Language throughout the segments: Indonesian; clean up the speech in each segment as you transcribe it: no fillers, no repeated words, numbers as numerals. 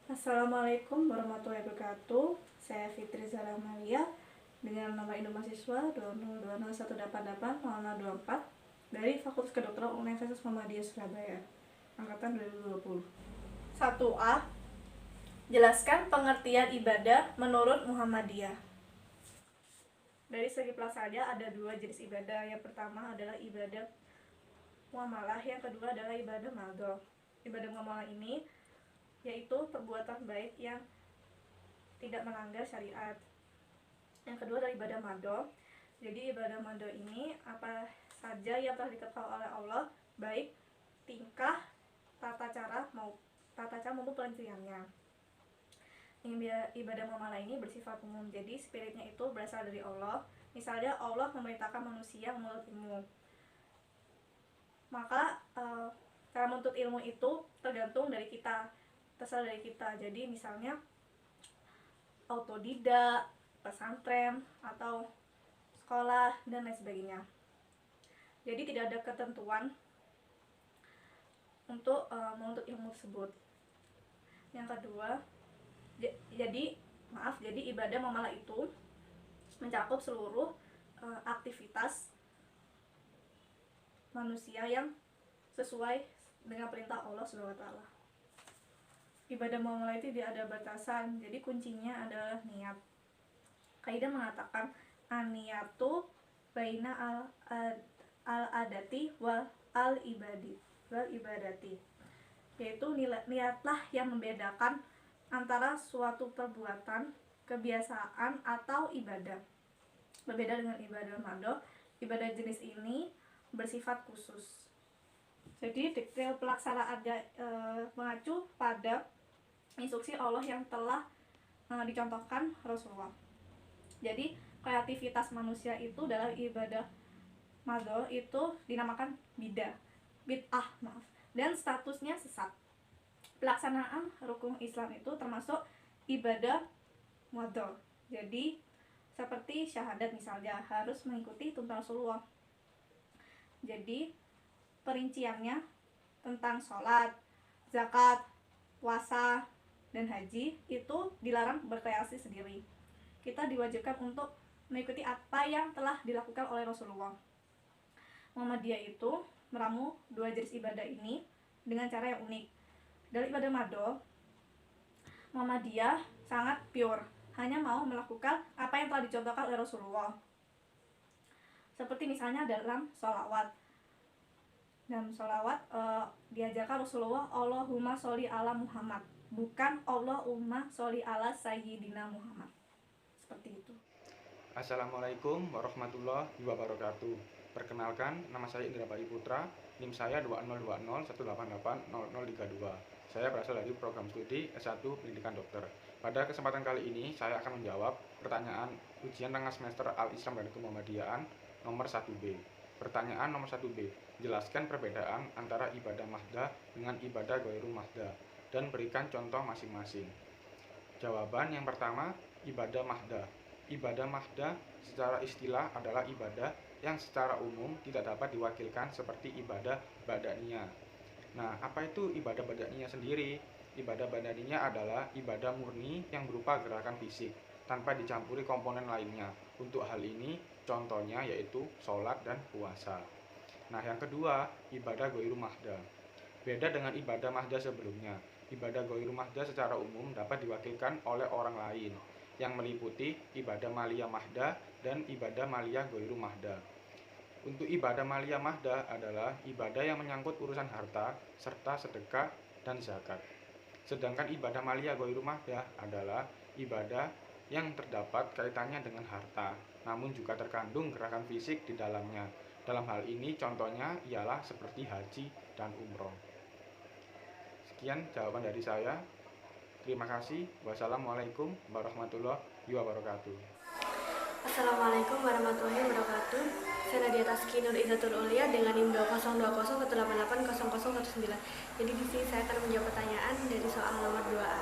Assalamualaikum warahmatullahi wabarakatuh. Saya Fitri Zahra Amalia dengan nama induk mahasiswa 202018880024 dari Fakultas Kedokteran Universitas Muhammadiyah Surabaya, angkatan 2020. 1A. Jelaskan pengertian ibadah menurut Muhammadiyah. Dari segi pelaksanaannya ada dua jenis ibadah. Yang pertama adalah ibadah muamalah, yang kedua adalah ibadah madho. Ibadah muamalah ini yaitu perbuatan baik yang tidak melanggar syariat. Yang kedua adalah ibadah madho. Jadi ibadah madho ini apa saja yang telah diketahui oleh Allah, baik tingkah, tata cara maupun perinciannya. Ibadah muamalah ini bersifat umum, jadi spiritnya itu berasal dari Allah. Misalnya Allah memerintahkan manusia menuntut ilmu, maka cara menuntut ilmu itu tergantung dari kita, terserah dari kita. Jadi misalnya autodidak, pesantren, atau sekolah, dan lain sebagainya. Jadi tidak ada ketentuan untuk menuntut ilmu tersebut. Yang kedua, jadi ibadah muamalah itu mencakup seluruh aktivitas manusia yang sesuai dengan perintah Allah SWT. Ibadah muamalah itu tidak ada batasan, jadi kuncinya adalah niat. Kaidah mengatakan an-niyatu baina al-adati wal ibadati, yaitu niatlah yang membedakan antara suatu perbuatan, kebiasaan, atau ibadah. Berbeda dengan ibadah madho, ibadah jenis ini bersifat khusus. Jadi detail pelaksanaannya mengacu pada instruksi Allah yang telah dicontohkan Rasulullah. Jadi kreativitas manusia itu dalam ibadah madho itu dinamakan bid'ah, dan statusnya sesat. Pelaksanaan rukun Islam itu termasuk ibadah madho. Jadi seperti syahadat misalnya harus mengikuti tuntunan Rasulullah. Jadi perinciannya tentang sholat, zakat, puasa, dan haji itu dilarang berkreasi sendiri. Kita diwajibkan untuk mengikuti apa yang telah dilakukan oleh Rasulullah. Muhammadiyah itu meramu dua jenis ibadah ini dengan cara yang unik. Dalam ibadah madho, Muhammadiyah sangat pure, hanya mau melakukan apa yang telah dicontohkan oleh Rasulullah. Seperti misalnya dalam sholawat. Dalam sholawat diajarkan Rasulullah Allahumma sholli ala Muhammad, bukan Allahumma sholli ala Sayyidina Muhammad. Seperti itu. Assalamualaikum warahmatullahi wabarakatuh. Perkenalkan, nama saya Indra Pari Putra, NIM saya 202018880032. Saya berasal dari program studi S1 Pendidikan Dokter. Pada kesempatan kali ini, saya akan menjawab pertanyaan ujian tengah semester Al-Islam dan Kemuhammadiyahan nomor 1B. Pertanyaan nomor 1B, jelaskan perbedaan antara ibadah mahdah dengan ibadah ghairu mahdah dan berikan contoh masing-masing. Jawaban yang pertama, ibadah mahdah. Ibadah mahdah secara istilah adalah ibadah yang secara umum tidak dapat diwakilkan seperti ibadah badaniyah. Nah, apa itu ibadah badaniyah sendiri? Ibadah badaniyah adalah ibadah murni yang berupa gerakan fisik tanpa dicampuri komponen lainnya. Untuk hal ini, contohnya yaitu sholat dan puasa. Nah, yang kedua, ibadah ghairu mahdah. Beda dengan ibadah mahdah sebelumnya, ibadah ghairu mahdah secara umum dapat diwakilkan oleh orang lain, yang meliputi ibadah maliyah mahdah dan ibadah maliyah ghairu mahdah. Untuk ibadah maliyah mahdah adalah ibadah yang menyangkut urusan harta serta sedekah dan zakat. Sedangkan ibadah maliyah ghairu mahdah adalah ibadah yang terdapat kaitannya dengan harta, namun juga terkandung gerakan fisik di dalamnya. Dalam hal ini contohnya ialah seperti haji dan umroh. Sekian jawaban dari saya. Terima kasih. Wassalamualaikum warahmatullahi wabarakatuh. Assalamualaikum warahmatullahi wabarakatuh. Saya Nadia Taski Nur Izzatul Ulia dengan NIM 20201880019. Jadi di sini saya akan menjawab pertanyaan dari soal nomor 2A.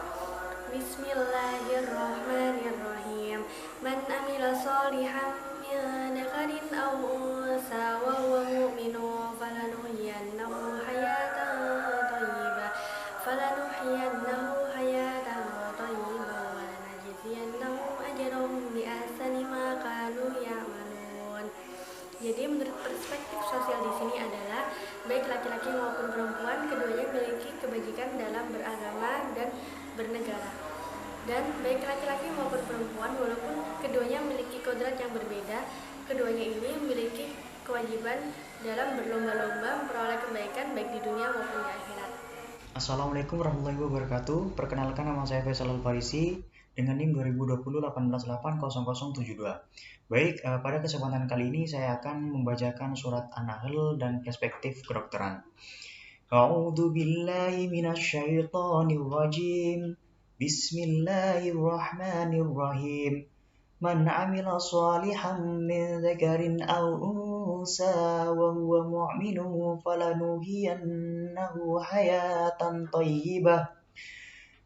Bismillahirrahmanirrahim. Man amila sholihan min dzakarin aw unsa wa huwa mu'minun falanuhyiyannahu hayatan Baik laki-laki maupun perempuan, keduanya memiliki kebajikan dalam beragama dan bernegara. Dan baik laki-laki maupun perempuan, walaupun keduanya memiliki kodrat yang berbeda, keduanya ini memiliki kewajiban dalam berlomba-lomba memperoleh kebaikan baik di dunia maupun di akhirat. Assalamualaikum warahmatullahi wabarakatuh. Perkenalkan, nama saya Faisal Al-Farisi dengan NIM 2020 18800072. Baik, pada kesempatan kali ini saya akan membacakan surat An-Nahl dan perspektif kedokteran. A'udzu billahi minasyaitonir rajim. Bismillahirrahmanirrahim. Man 'amila shalihan min dzakarin aw unsa wa huwa mu'minun falanuhyiyannahu hayatan thayyibah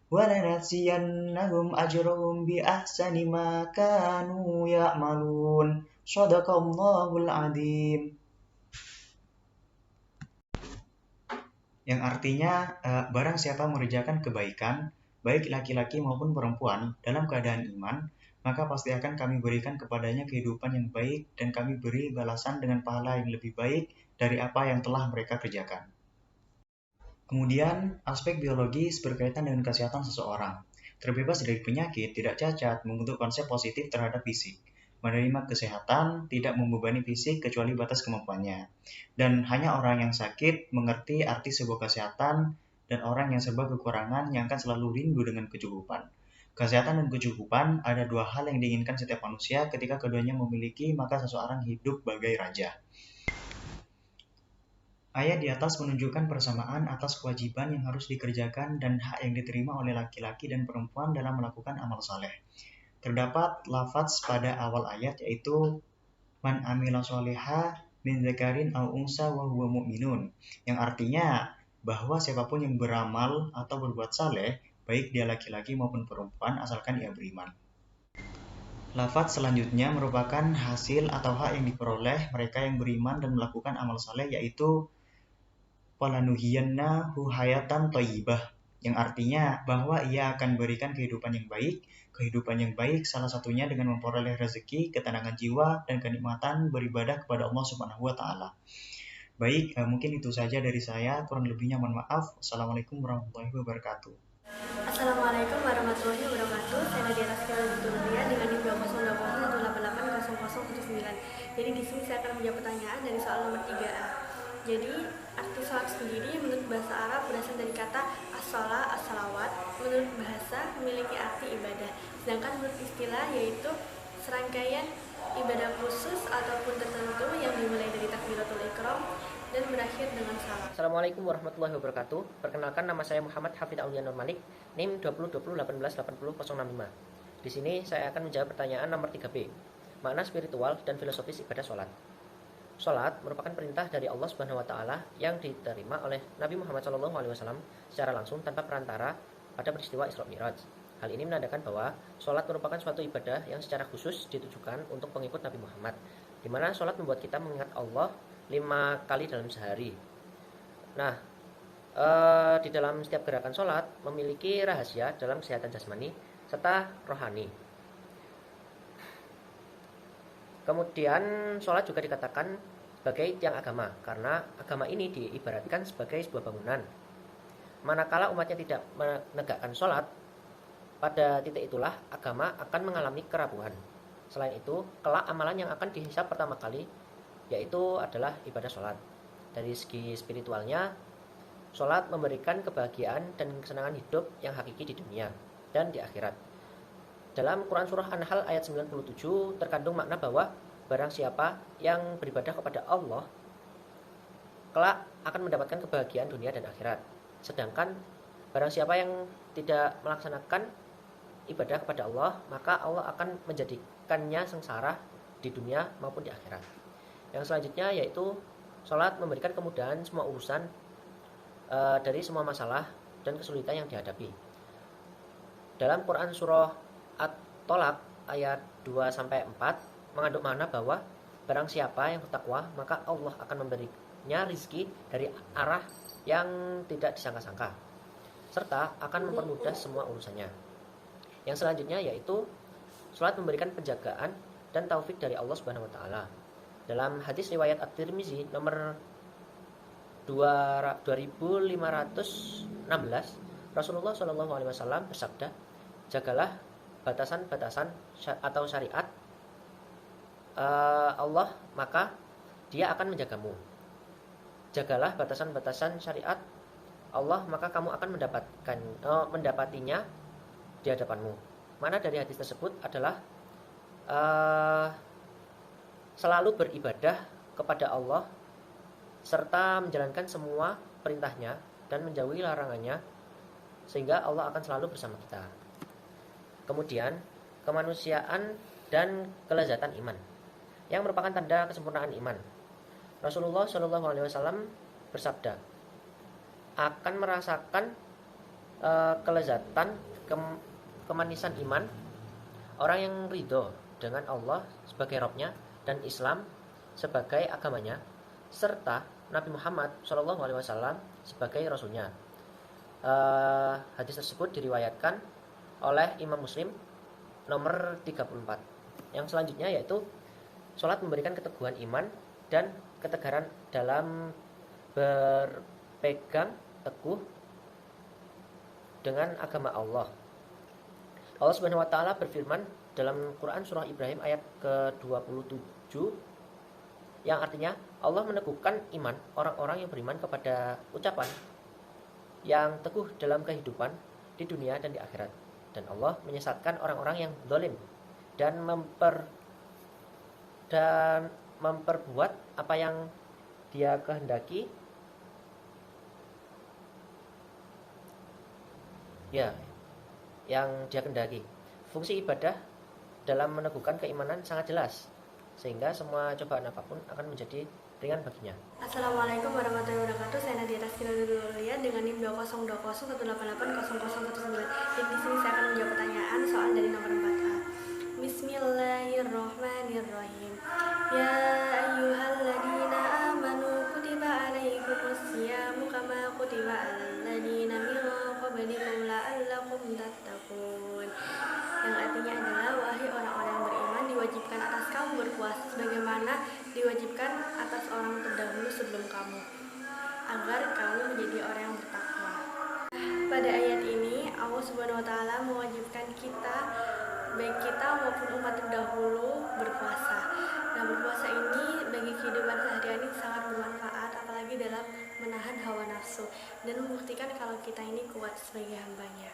wa lanajziyannahum ajrahum bi ahsani ma kanu ya'malun. Shadaqallahul adzim. Yang artinya barang siapa mengerjakan kebaikan, baik laki-laki maupun perempuan, dalam keadaan iman, maka pasti akan kami berikan kepadanya kehidupan yang baik dan kami beri balasan dengan pahala yang lebih baik dari apa yang telah mereka kerjakan. Kemudian, aspek biologis berkaitan dengan kesehatan seseorang. Terbebas dari penyakit, tidak cacat, membentuk konsep positif terhadap fisik. Menerima kesehatan, tidak membebani fisik kecuali batas kemampuannya. Dan hanya orang yang sakit mengerti arti sebuah kesehatan, dan orang yang serba kekurangan yang akan selalu rindu dengan kecukupan. Kesehatan dan kecukupan ada dua hal yang diinginkan setiap manusia. Ketika keduanya memiliki, maka seseorang hidup bagai raja. Ayat di atas menunjukkan persamaan atas kewajiban yang harus dikerjakan dan hak yang diterima oleh laki-laki dan perempuan dalam melakukan amal saleh. Terdapat lafaz pada awal ayat yaitu man amila sholiha min dzakarin aw unsa wa huwa mu'minun, yang artinya bahwa siapapun yang beramal atau berbuat saleh, baik dia laki-laki maupun perempuan, asalkan ia beriman. Lafaz selanjutnya merupakan hasil atau hak yang diperoleh mereka yang beriman dan melakukan amal saleh, yaitu falanuhyiyannahu hayatan thayyibah, yang artinya bahwa ia akan berikan kehidupan yang baik. Kehidupan yang baik salah satunya dengan memperoleh rezeki, ketenangan jiwa, dan kenikmatan beribadah kepada Allah Subhanahu wa Ta'ala. Baik, mungkin itu saja dari saya. Kurang lebihnya mohon maaf. Assalamualaikum warahmatullahi wabarakatuh. Assalamualaikum warahmatullahi wabarakatuh. Saya Nadia Taskina Ulia dengan NIM 202018800079. Jadi di sini saya akan menjawab pertanyaan dari soal nomor 3A. Jadi arti salat sendiri menurut bahasa Arab berasal dari kata as-shalah, as-salawat. Menurut bahasa memiliki arti ibadah. Sedangkan menurut istilah yaitu serangkaian ibadah khusus ataupun tertentu yang dimulai dari takbiratul ihram dan berakhir dengan salam. Assalamualaikum warahmatullahi wabarakatuh. Perkenalkan, nama saya Muhammad Hafid Aulia Nur Malik, NIM 2020 18800065. Di sini saya akan menjawab pertanyaan nomor 3B. Makna spiritual dan filosofis ibadah sholat. Sholat merupakan perintah dari Allah Subhanahu wa Ta'ala yang diterima oleh Nabi Muhammad SAW secara langsung tanpa perantara pada peristiwa Isra Mi'raj. Hal ini menandakan bahwa sholat merupakan suatu ibadah yang secara khusus ditujukan untuk pengikut Nabi Muhammad, di mana sholat membuat kita mengingat Allah 5 kali dalam sehari. Nah, di dalam setiap gerakan sholat memiliki rahasia dalam kesehatan jasmani serta rohani. Kemudian sholat juga dikatakan sebagai tiang agama, karena agama ini diibaratkan sebagai sebuah bangunan. Manakala umatnya tidak menegakkan sholat, pada titik itulah agama akan mengalami kerapuhan. Selain itu, kelak amalan yang akan dihisab pertama kali yaitu adalah ibadah sholat. Dari segi spiritualnya, sholat memberikan kebahagiaan dan kesenangan hidup yang hakiki di dunia dan di akhirat. Dalam Quran Surah An-Nahl ayat 97 terkandung makna bahwa barang siapa yang beribadah kepada Allah, kelak akan mendapatkan kebahagiaan dunia dan akhirat. Sedangkan barang siapa yang tidak melaksanakan ibadah kepada Allah, maka Allah akan menjadikannya sengsara di dunia maupun di akhirat. Yang selanjutnya yaitu sholat memberikan kemudahan semua urusan dari semua masalah dan kesulitan yang dihadapi. Dalam Quran Surah At-Tolak ayat 2-4 mengandung makna bahwa barang siapa yang bertakwa, maka Allah akan memberinya rizki dari arah yang tidak disangka-sangka, serta akan mempermudah semua urusannya. Yang selanjutnya yaitu sholat memberikan penjagaan dan taufik dari Allah Subhanahu wa Ta'ala. Dalam hadis riwayat At-Tirmizi nomor 2516 Rasulullah Shallallahu Alaihi Wasallam bersabda, jagalah batasan-batasan atau syariat Allah, maka Dia akan menjagamu. Jagalah batasan-batasan syariat Allah, maka kamu akan mendapatinya di hadapanmu. Makna dari hadis tersebut adalah selalu beribadah kepada Allah serta menjalankan semua perintahnya dan menjauhi larangannya, sehingga Allah akan selalu bersama kita. Kemudian kemanusiaan dan kelezatan iman, yang merupakan tanda kesempurnaan iman. Rasulullah Shallallahu Alaihi Wasallam bersabda, akan merasakan kelezatan kemanisan iman orang yang ridho dengan Allah sebagai Rabb-nya dan Islam sebagai agamanya, serta Nabi Muhammad Shallallahu Alaihi Wasallam sebagai Rasulnya. Hadis tersebut diriwayatkan oleh Imam Muslim nomor 34. Yang selanjutnya yaitu sholat memberikan keteguhan iman dan ketegaran dalam berpegang teguh dengan agama Allah. Allah Subhanahu wa taala berfirman dalam Quran surah Ibrahim ayat ke-27 yang artinya Allah meneguhkan iman orang-orang yang beriman kepada ucapan yang teguh dalam kehidupan di dunia dan di akhirat, dan Allah menyesatkan orang-orang yang zalim dan memperbuat apa yang Dia kehendaki yang Dia kehendaki. Fungsi ibadah dalam meneguhkan keimanan sangat jelas, sehingga semua cobaan apapun akan menjadi ringan baginya. Assalamualaikum warahmatullahi wabarakatuh. Saya Nadia Taskira Dulia dengan NIM 20201880019. Di sini saya akan menjawab pertanyaan soal dari nomor 4A. Bismillahirrahmanirrahim. Ya ayyuhalladzina amanu kutiba alaikumus syiyamu kama kutiba alal ladzina min qablikum la'allakum tattaqun. Yang artinya adalah, wahai orang-orang yang beriman, diwajibkan atas kamu berpuasa sebagaimana diwajibkan atas orang terdahulu sebelum kamu, agar kamu menjadi orang yang bertakwa. Pada ayat ini Allah Subhanahu wa taala mewajibkan kita, baik kita maupun umat terdahulu, berpuasa. Nah, berpuasa ini bagi kehidupan sehari-hari sangat bermanfaat, apalagi dalam menahan hawa nafsu dan membuktikan kalau kita ini kuat sebagai hambanya,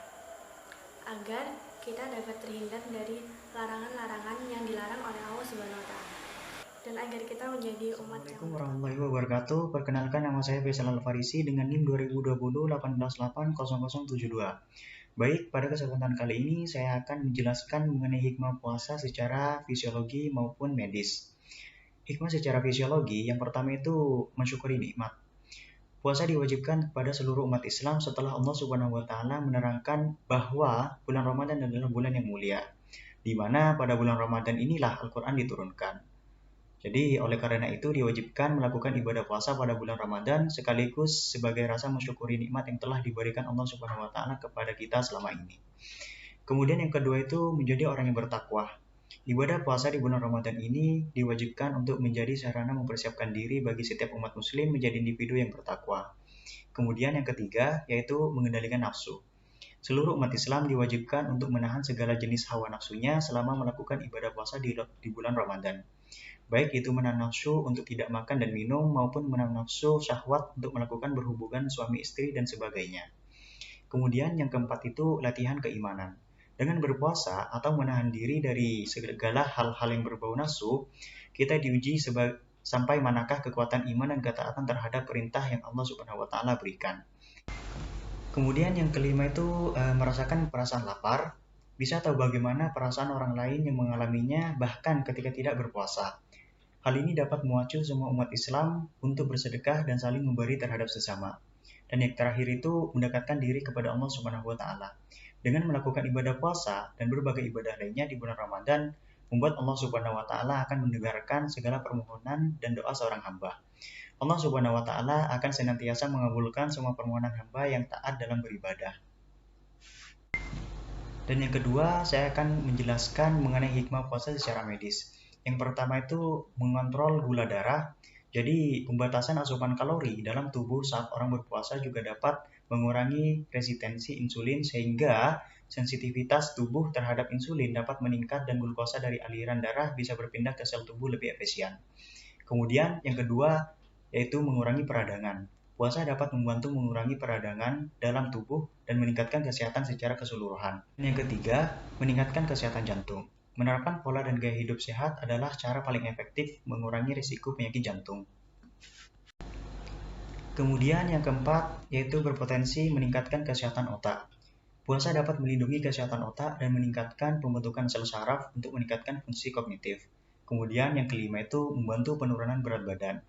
agar kita dapat terhindar dari larangan-larangan yang dilarang oleh Allah Subhanahu wa taala, dan agar kita menjadi umat yang Assalamualaikum warahmatullahi wabarakatuh. Perkenalkan, nama saya Faisal Al-Farisi dengan NIM 2020-1880072. Baik, pada kesempatan kali ini saya akan menjelaskan mengenai hikmah puasa secara fisiologi maupun medis. Hikmah secara fisiologi, yang pertama itu mensyukuri nikmat. Puasa diwajibkan kepada seluruh umat Islam setelah Allah Subhanahu wa taala menerangkan bahwa bulan Ramadan adalah bulan yang mulia, di mana pada bulan Ramadan inilah Al-Qur'an diturunkan. Jadi oleh karena itu diwajibkan melakukan ibadah puasa pada bulan Ramadan sekaligus sebagai rasa mensyukuri nikmat yang telah diberikan Allah Subhanahu wa taala kepada kita selama ini. Kemudian yang kedua itu menjadi orang yang bertakwa. Ibadah puasa di bulan Ramadan ini diwajibkan untuk menjadi sarana mempersiapkan diri bagi setiap umat muslim menjadi individu yang bertakwa. Kemudian yang ketiga yaitu mengendalikan nafsu. Seluruh umat Islam diwajibkan untuk menahan segala jenis hawa nafsunya selama melakukan ibadah puasa di bulan Ramadan. Baik itu menahan nafsu untuk tidak makan dan minum maupun menahan nafsu syahwat untuk melakukan berhubungan suami istri dan sebagainya. Kemudian yang keempat itu latihan keimanan. Dengan berpuasa atau menahan diri dari segala hal-hal yang berbau nafsu, kita diuji sampai manakah kekuatan iman dan ketaatan terhadap perintah yang Allah Subhanahu wa taala berikan. Kemudian yang kelima itu merasakan perasaan lapar. Bisa tahu bagaimana perasaan orang lain yang mengalaminya bahkan ketika tidak berpuasa. Hal ini dapat memacu semua umat Islam untuk bersedekah dan saling memberi terhadap sesama. Dan yang terakhir itu mendekatkan diri kepada Allah Subhanahu wa taala. Dengan melakukan ibadah puasa dan berbagai ibadah lainnya di bulan Ramadan, membuat Allah Subhanahu wa taala akan mendengarkan segala permohonan dan doa seorang hamba. Allah Subhanahu wa taala akan senantiasa mengabulkan semua permohonan hamba yang taat dalam beribadah. Dan yang kedua, saya akan menjelaskan mengenai hikmah puasa secara medis. Yang pertama itu mengontrol gula darah. Jadi, pembatasan asupan kalori dalam tubuh saat orang berpuasa juga dapat mengurangi resistensi insulin sehingga sensitivitas tubuh terhadap insulin dapat meningkat dan glukosa dari aliran darah bisa berpindah ke sel tubuh lebih efisien. Kemudian yang kedua yaitu mengurangi peradangan. Puasa dapat membantu mengurangi peradangan dalam tubuh dan meningkatkan kesehatan secara keseluruhan. Dan yang ketiga, meningkatkan kesehatan jantung. Menerapkan pola dan gaya hidup sehat adalah cara paling efektif mengurangi risiko penyakit jantung. Kemudian yang keempat, yaitu berpotensi meningkatkan kesehatan otak. Puasa dapat melindungi kesehatan otak dan meningkatkan pembentukan sel saraf untuk meningkatkan fungsi kognitif. Kemudian yang kelima itu membantu penurunan berat badan.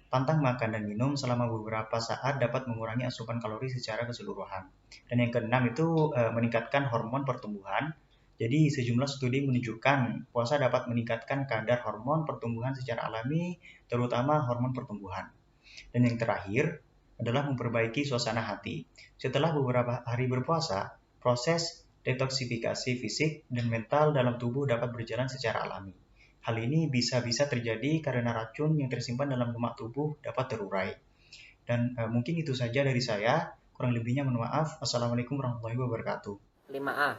Pantang makan dan minum selama beberapa saat dapat mengurangi asupan kalori secara keseluruhan. Dan yang keenam itu meningkatkan hormon pertumbuhan. Jadi sejumlah studi menunjukkan puasa dapat meningkatkan kadar hormon pertumbuhan secara alami, terutama hormon pertumbuhan. Dan yang terakhir adalah memperbaiki suasana hati. Setelah beberapa hari berpuasa, proses detoksifikasi fisik dan mental dalam tubuh dapat berjalan secara alami. Hal ini bisa-bisa terjadi karena racun yang tersimpan dalam lemak tubuh dapat terurai. Dan mungkin itu saja dari saya. Kurang lebihnya mohon maaf. Wassalamualaikum warahmatullahi wabarakatuh. 5A.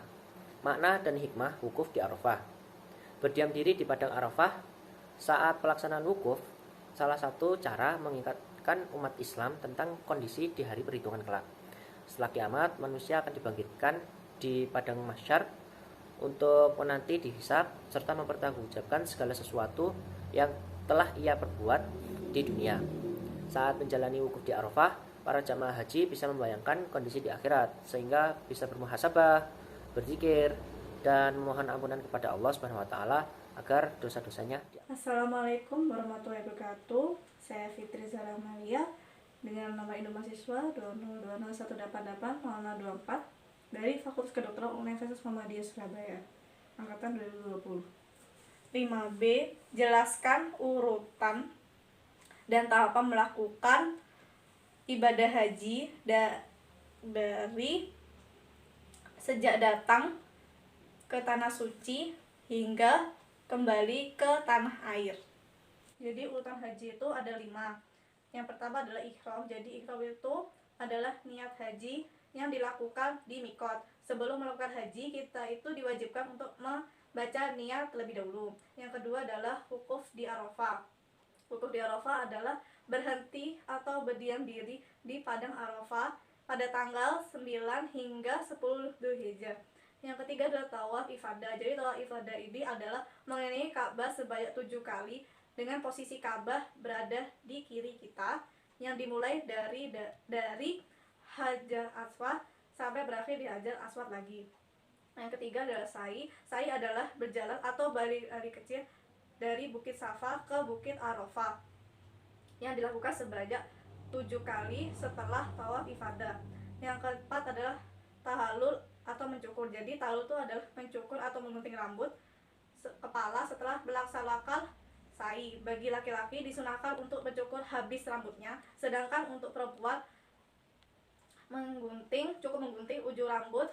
Makna dan hikmah wukuf di Arafah. Berdiam diri di padang Arafah saat pelaksanaan wukuf salah satu cara mengingatkan umat Islam tentang kondisi di hari perhitungan kelak. Setelah kiamat, manusia akan dibangkitkan di padang mahsyar untuk menanti dihisab serta mempertanggungjawabkan segala sesuatu yang telah ia perbuat di dunia. Saat menjalani wukuf di Arafah, para jamaah haji bisa membayangkan kondisi di akhirat sehingga bisa bermuhasabah, berzikir, dan memohon ampunan kepada Allah Subhanahu wa taala agar dosa-dosanya. Assalamualaikum warahmatullahi wabarakatuh. Saya Fitri Zahra Amalia dengan nama induk mahasiswa 2021880024 dari Fakultas Kedokteran Universitas Muhammadiyah Surabaya angkatan 2020. 5B, jelaskan urutan dan tahapan melakukan ibadah haji dari sejak datang ke tanah suci hingga kembali ke tanah air. Jadi urutan haji itu ada 5. Yang pertama adalah ihram. Jadi ihram itu adalah niat haji yang dilakukan di mikot. Sebelum melakukan haji, kita itu diwajibkan untuk membaca niat terlebih dahulu. Yang kedua adalah wukuf di Arafah. Wukuf di Arafah adalah berhenti atau berdiam diri di padang Arafah pada tanggal 9 hingga 10 Dzulhijjah. Yang ketiga adalah tawaf ifadah. Jadi tawaf ifadah ini adalah mengelilingi Ka'bah sebanyak 7 kali dengan posisi Ka'bah berada di kiri kita, yang dimulai dari Hajar Aswad sampai berakhir di Hajar Aswad lagi. Yang ketiga adalah sa'i. Sa'i adalah berjalan atau balik kecil dari Bukit Safa ke Bukit Arafah yang dilakukan sebanyak 7 kali setelah tawaf ifadah. Yang keempat adalah tahallul atau mencukur. Jadi tahallul itu adalah mencukur atau menggunting rambut kepala setelah melaksanakan sa'i. Bagi laki-laki disunahkan untuk mencukur habis rambutnya, sedangkan untuk perempuan cukup menggunting ujung rambut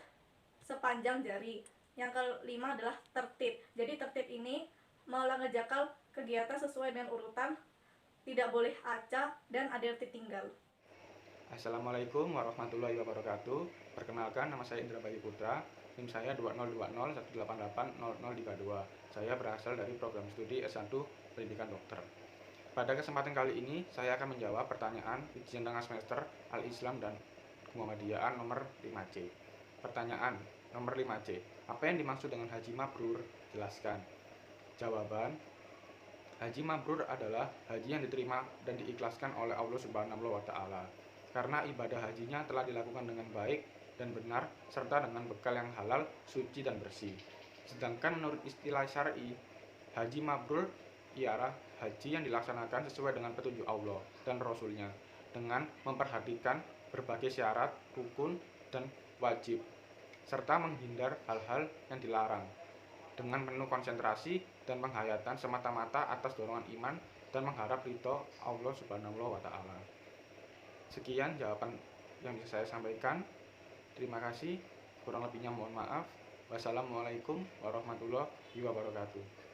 sepanjang jari. Yang kelima adalah tertib. Jadi tertib ini mengerjakan kegiatan sesuai dengan urutan, tidak boleh acak dan ada tertinggal. Assalamualaikum warahmatullahi wabarakatuh. Perkenalkan, nama saya Indra Bayu Putra. NIM saya 202018800032. Saya berasal dari program studi S1 Pendidikan Dokter. Pada kesempatan kali ini, saya akan menjawab pertanyaan ujian tengah semester Al-Islam dan Muhammadiyaan nomor 5C. Pertanyaan nomor 5C. Apa yang dimaksud dengan haji mabrur? Jelaskan. Jawaban: haji mabrur adalah haji yang diterima dan diikhlaskan oleh Allah Subhanahu wa taala karena ibadah hajinya telah dilakukan dengan baik dan benar serta dengan bekal yang halal, suci dan bersih. Sedangkan menurut istilah syar'i, haji mabrur ialah haji yang dilaksanakan sesuai dengan petunjuk Allah dan Rasul-Nya dengan memperhatikan berbagai syarat, rukun dan wajib serta menghindar hal-hal yang dilarang dengan penuh konsentrasi dan penghayatan semata-mata atas dorongan iman dan mengharap ridho Allah Subhanahu wa taala. Sekian jawaban yang bisa saya sampaikan. Terima kasih. Kurang lebihnya mohon maaf. Wassalamualaikum warahmatullahi wabarakatuh.